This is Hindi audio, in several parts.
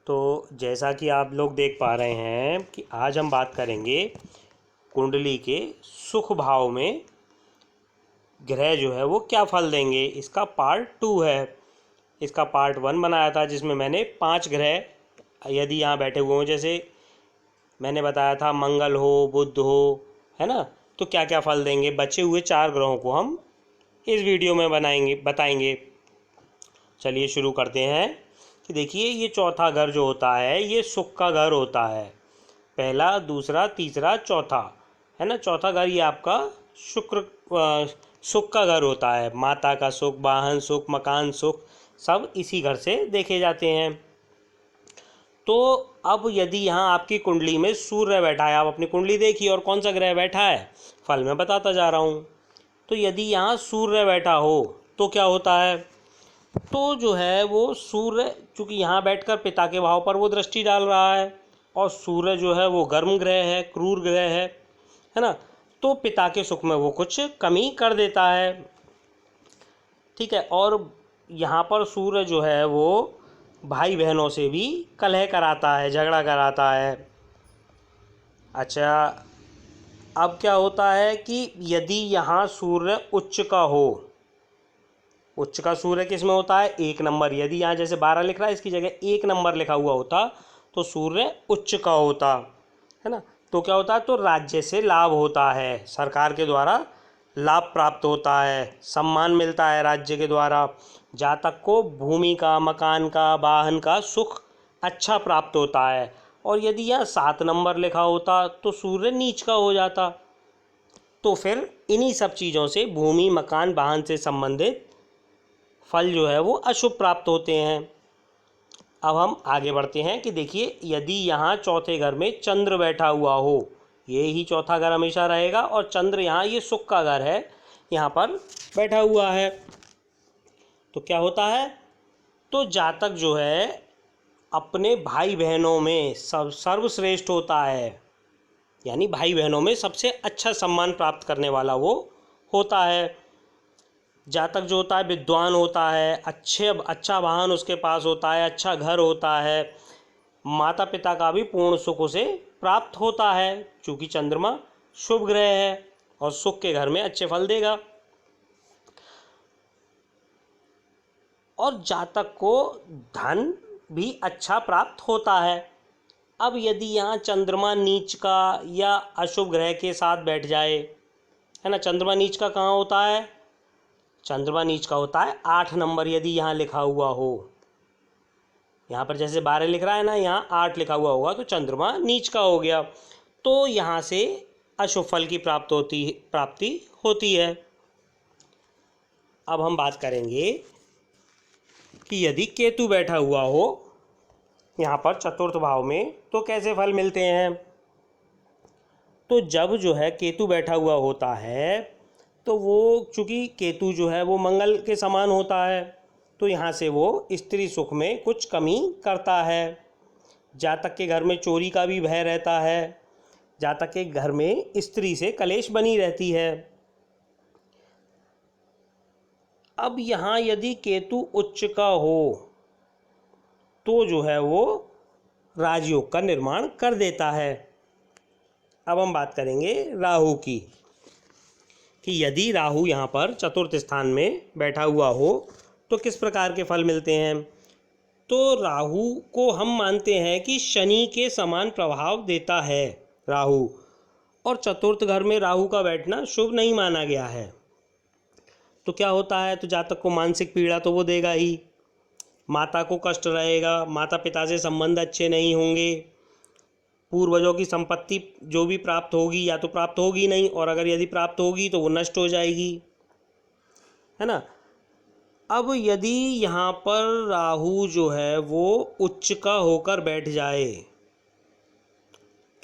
तो जैसा कि आप लोग देख पा रहे हैं कि आज हम बात करेंगे कुंडली के सुख भाव में ग्रह जो है वो क्या फल देंगे। इसका पार्ट 2 है। इसका पार्ट 1 बनाया था जिसमें मैंने 5 ग्रह यदि यहाँ बैठे हुए हों, जैसे मैंने बताया था मंगल हो, बुध हो, है ना, तो क्या क्या फल देंगे। बचे हुए 4 ग्रहों को हम इस वीडियो में बताएंगे। चलिए शुरू करते हैं कि देखिए ये चौथा घर जो होता है ये सुख का घर होता है। पहला, दूसरा, तीसरा, चौथा, है ना। चौथा घर ये आपका सुख का घर होता है। माता का सुख, वाहन सुख, मकान सुख सब इसी घर से देखे जाते हैं। तो अब यदि यहाँ आपकी कुंडली में सूर्य बैठा है, आप अपनी कुंडली देखिए और कौन सा ग्रह बैठा है, फल मैं बताता जा रहा हूँ। तो यदि यहाँ सूर्य बैठा हो तो क्या होता है, तो जो है वो सूर्य चूँकि यहाँ बैठकर पिता के भाव पर वो दृष्टि डाल रहा है और सूर्य जो है वो गर्म ग्रह है, क्रूर ग्रह है ना, तो पिता के सुख में वो कुछ कमी कर देता है। ठीक है। और यहाँ पर सूर्य जो है वो भाई बहनों से भी कलह कराता है, झगड़ा कराता है। अच्छा, अब क्या होता है कि यदि यहाँ सूर्य उच्च का हो, उच्च का सूर्य किस में होता है, 1 नंबर। यदि यहाँ जैसे 12 लिख रहा है इसकी जगह 1 नंबर लिखा हुआ होता तो सूर्य उच्च का होता, है ना। तो क्या होता है, तो राज्य से लाभ होता है, सरकार के द्वारा लाभ प्राप्त होता है, सम्मान मिलता है राज्य के द्वारा। जातक को भूमि का, मकान का, वाहन का सुख अच्छा प्राप्त होता है। और यदि यहाँ 7 नंबर लिखा होता तो सूर्य नीच का हो जाता, तो फिर इन्हीं सब चीज़ों से, भूमि, मकान, वाहन से संबंधित फल जो है वो अशुभ प्राप्त होते हैं। अब हम आगे बढ़ते हैं कि देखिए यदि यहाँ चौथे घर में चंद्र बैठा हुआ हो, ये ही चौथा घर हमेशा रहेगा, और चंद्र यहाँ ये सुख का घर है, यहाँ पर बैठा हुआ है, तो क्या होता है, तो जातक जो है अपने भाई बहनों में सर्वश्रेष्ठ होता है, यानी भाई बहनों में सबसे अच्छा सम्मान प्राप्त करने वाला वो होता है। जातक जो होता है विद्वान होता है, अच्छा वाहन उसके पास होता है, अच्छा घर होता है, माता पिता का भी पूर्ण सुख उसे प्राप्त होता है, क्योंकि चंद्रमा शुभ ग्रह है और सुख के घर में अच्छे फल देगा। और जातक को धन भी अच्छा प्राप्त होता है। अब यदि यहाँ चंद्रमा नीच का या अशुभ ग्रह के साथ बैठ जाए, है ना, चंद्रमा नीच का कहाँ होता है, चंद्रमा नीच का होता है 8 नंबर। यदि यहाँ लिखा हुआ हो, यहाँ पर जैसे 12 लिख रहा है ना, यहाँ 8 लिखा हुआ होगा तो चंद्रमा नीच का हो गया, तो यहाँ से अशुभ फल की प्राप्ति होती है। अब हम बात करेंगे कि यदि केतु बैठा हुआ हो यहाँ पर चतुर्थ भाव में तो कैसे फल मिलते हैं। तो जब जो है केतु बैठा हुआ होता है तो वो चूँकि केतु जो है वो मंगल के समान होता है, तो यहाँ से वो स्त्री सुख में कुछ कमी करता है। जातक के घर में चोरी का भी भय रहता है, जातक के घर में स्त्री से कलेश बनी रहती है। अब यहाँ यदि केतु उच्च का हो तो जो है वो राजयोग का निर्माण कर देता है। अब हम बात करेंगे राहु की, कि यदि राहु यहाँ पर चतुर्थ स्थान में बैठा हुआ हो तो किस प्रकार के फल मिलते हैं। तो राहु को हम मानते हैं कि शनि के समान प्रभाव देता है राहु, और चतुर्थ घर में राहु का बैठना शुभ नहीं माना गया है। तो क्या होता है, तो जातक को मानसिक पीड़ा तो वो देगा ही, माता को कष्ट रहेगा, माता पिता से संबंध अच्छे नहीं होंगे, पूर्वजों की संपत्ति जो भी प्राप्त होगी या तो प्राप्त होगी नहीं, और अगर यदि प्राप्त होगी तो वो नष्ट हो जाएगी, है ना। अब यदि यहाँ पर राहु जो है वो उच्च का होकर बैठ जाए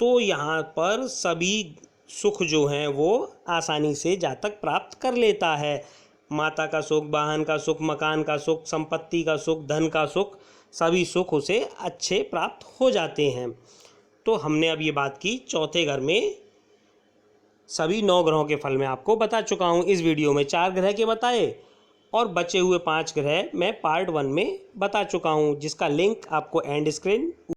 तो यहाँ पर सभी सुख जो हैं वो आसानी से जातक प्राप्त कर लेता है। माता का सुख, वाहन का सुख, मकान का सुख, संपत्ति का सुख, धन का सुख, सभी सुख उसे अच्छे प्राप्त हो जाते हैं। तो हमने अब ये बात की चौथे घर में सभी 9 ग्रहों के फल मैं आपको बता चुका हूँ। इस वीडियो में 4 ग्रह के बताए और बचे हुए 5 ग्रह मैं पार्ट 1 में बता चुका हूँ, जिसका लिंक आपको एंड स्क्रीन